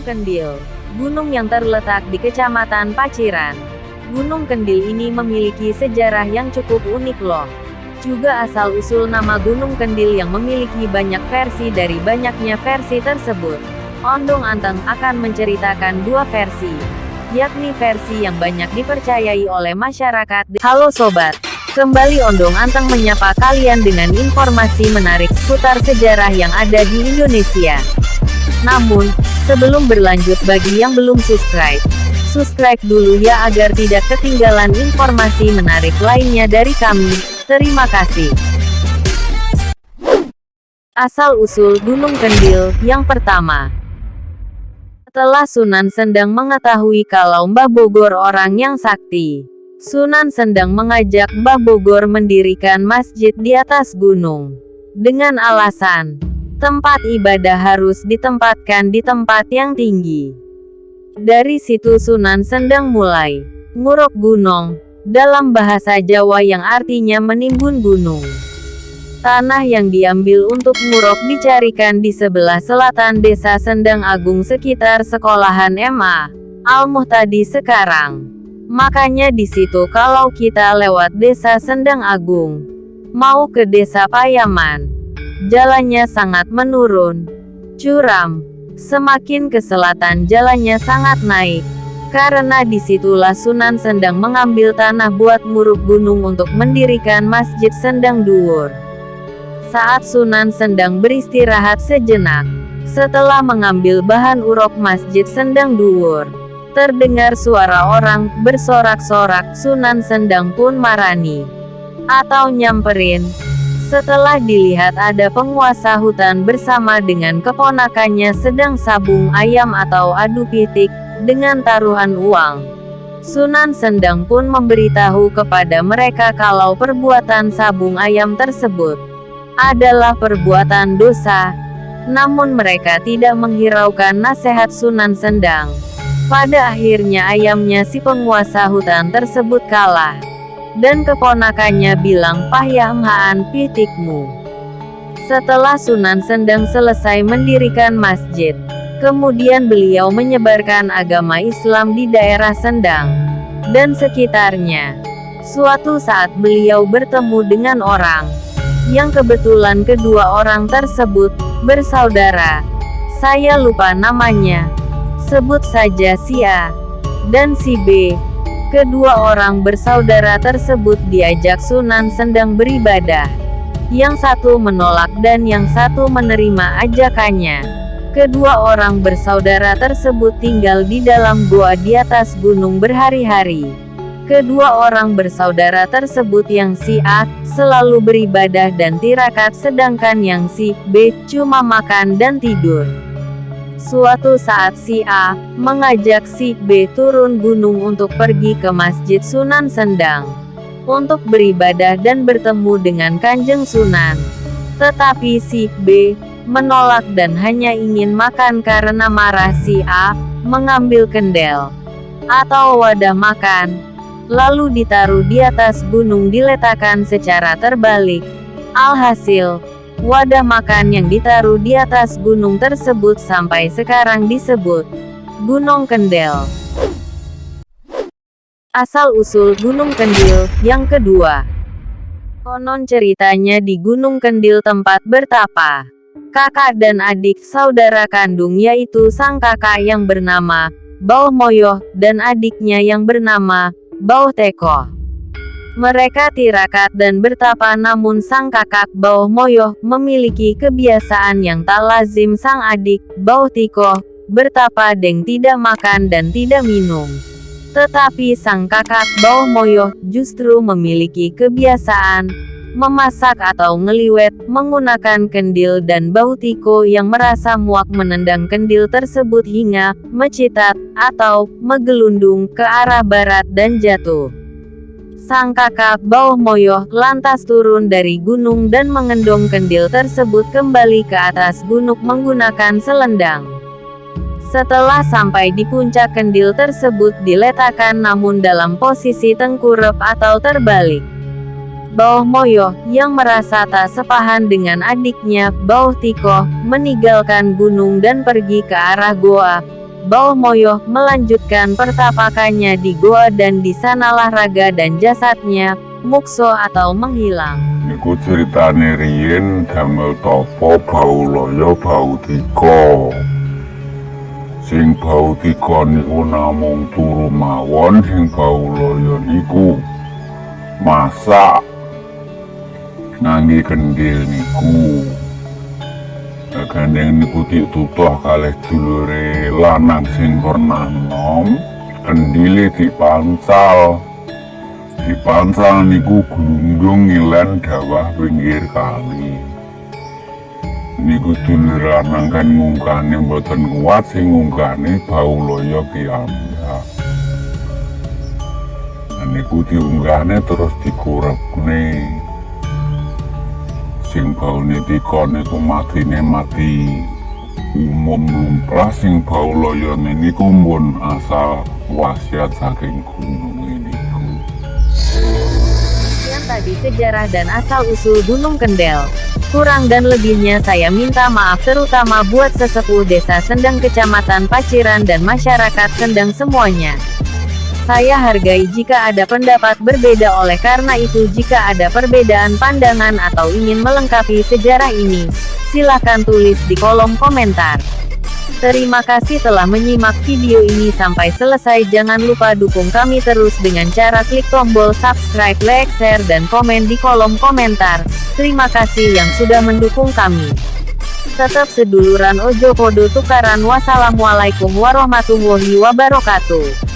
Kendil, gunung yang terletak di Kecamatan Paciran. Gunung Kendil ini memiliki sejarah yang cukup unik loh. Juga asal-usul nama Gunung Kendil yang memiliki banyak versi. Dari banyaknya versi tersebut, Ondong Anteng akan menceritakan dua versi, yakni versi yang banyak dipercayai oleh masyarakat. Halo sobat, kembali Ondong Anteng menyapa kalian dengan informasi menarik seputar sejarah yang ada di Indonesia. Namun, sebelum berlanjut, bagi yang belum subscribe dulu ya agar tidak ketinggalan informasi menarik lainnya dari kami. Terima kasih. Asal-usul Gunung Kendil, yang pertama. Setelah Sunan Sendang mengetahui kalau Mbah Bogor orang yang sakti, Sunan Sendang mengajak Mbah Bogor mendirikan masjid di atas gunung. Dengan alasan, tempat ibadah harus ditempatkan di tempat yang tinggi. Dari situ Sunan Sendang mulai nguruk gunung, dalam bahasa Jawa yang artinya menimbun gunung. Tanah yang diambil untuk nguruk dicarikan di sebelah selatan desa Sendang Agung sekitar sekolahan MA Al-Muhtadi sekarang. Makanya di situ kalau kita lewat desa Sendang Agung, mau ke desa Payaman, jalannya sangat menurun, curam. Semakin ke selatan jalannya sangat naik. Karena disitulah Sunan Sendang mengambil tanah buat nguruk gunung untuk mendirikan Masjid Sendang Dhuwur. Saat Sunan Sendang beristirahat sejenak, setelah mengambil bahan uruk Masjid Sendang Dhuwur, terdengar suara orang bersorak-sorak. Sunan Sendang pun marani atau nyamperin. Setelah dilihat ada penguasa hutan bersama dengan keponakannya sedang sabung ayam atau adu pitik dengan taruhan uang. Sunan Sendang pun memberitahu kepada mereka kalau perbuatan sabung ayam tersebut adalah perbuatan dosa. Namun mereka tidak menghiraukan nasihat Sunan Sendang. Pada akhirnya ayamnya si penguasa hutan tersebut kalah, dan keponakannya bilang, "Pahyamhaan pitikmu." Setelah Sunan Sendang selesai mendirikan masjid, kemudian beliau menyebarkan agama Islam di daerah Sendang dan sekitarnya. Suatu saat beliau bertemu dengan orang yang kebetulan kedua orang tersebut bersaudara. Saya lupa namanya. Sebut saja si A dan si B. Kedua orang bersaudara tersebut diajak Sunan Sendang beribadah. Yang satu menolak dan yang satu menerima ajakannya. Kedua orang bersaudara tersebut tinggal di dalam goa di atas gunung berhari-hari. Kedua orang bersaudara tersebut, yang si A selalu beribadah dan tirakat, sedangkan yang si B cuma makan dan tidur. Suatu saat si A mengajak si B turun gunung untuk pergi ke Masjid Sunan Sendang untuk beribadah dan bertemu dengan Kanjeng Sunan. Tetapi si B menolak dan hanya ingin makan. Karena marah, si A mengambil kendel atau wadah makan, lalu ditaruh di atas gunung, diletakkan secara terbalik. Alhasil, wadah makan yang ditaruh di atas gunung tersebut sampai sekarang disebut Gunung Kendel. Asal-usul Gunung Kendil, yang kedua. Konon ceritanya di Gunung Kendil tempat bertapa kakak dan adik saudara kandung, yaitu sang kakak yang bernama Bauh Moyoh dan adiknya yang bernama Bauh Tekoh. Mereka tirakat dan bertapa, namun sang kakak Bauh Moyoh memiliki kebiasaan yang tak lazim. Sang adik Bauh Tikoh bertapa deng tidak makan dan tidak minum. Tetapi sang kakak Bauh Moyoh justru memiliki kebiasaan memasak atau ngeliwet menggunakan kendil, dan Bauh Tikoh yang merasa muak menendang kendil tersebut hingga mecitat atau megelundung ke arah barat dan jatuh. Sang kakak Bauh Moyoh lantas turun dari gunung dan mengendong kendil tersebut kembali ke atas gunung menggunakan selendang. Setelah sampai di puncak, kendil tersebut diletakkan namun dalam posisi tengkurap atau terbalik. Bauh Moyoh yang merasa tak sepahan dengan adiknya Bauh Tikoh meninggalkan gunung dan pergi ke arah goa. Baomoyoh melanjutkan pertapakannya di goa dan di sanalah raga dan jasadnya, mukso atau menghilang. Niku ceritane riyen damel tapa Baulaya Bautika. Sing Bautika niku namung turu mawon, sing Baulaya niku masak ngangge kendhil niku. Gandeng niku ditutuh kalih dulure lanang sing pernah nom, kendhile dipancal. Dipancal niku glundung ngilen dawah pinggir kali. Niku dulur lanang kan ngungkane mboten kuat, sing ngungkane Baulaya piyambak. Niku diunggahne terus dikurepne. Sing Bautika niku matine mati umum lumrah, sing Baulaya niku mun asal wasiat saking gunung niku. Sekian tadi sejarah dan asal-usul Gunung Kendel. Kurang dan lebihnya saya minta maaf, terutama buat sesepuh Desa Sendang, Kecamatan Paciran dan masyarakat Sendang semuanya. Saya hargai jika ada pendapat berbeda, oleh karena itu jika ada perbedaan pandangan atau ingin melengkapi sejarah ini, silakan tulis di kolom komentar. Terima kasih telah menyimak video ini sampai selesai. Jangan lupa dukung kami terus dengan cara klik tombol subscribe, like, share, dan komen di kolom komentar. Terima kasih yang sudah mendukung kami. Tetap seduluran, ojo podo tukaran. Wassalamualaikum warahmatullahi wabarakatuh.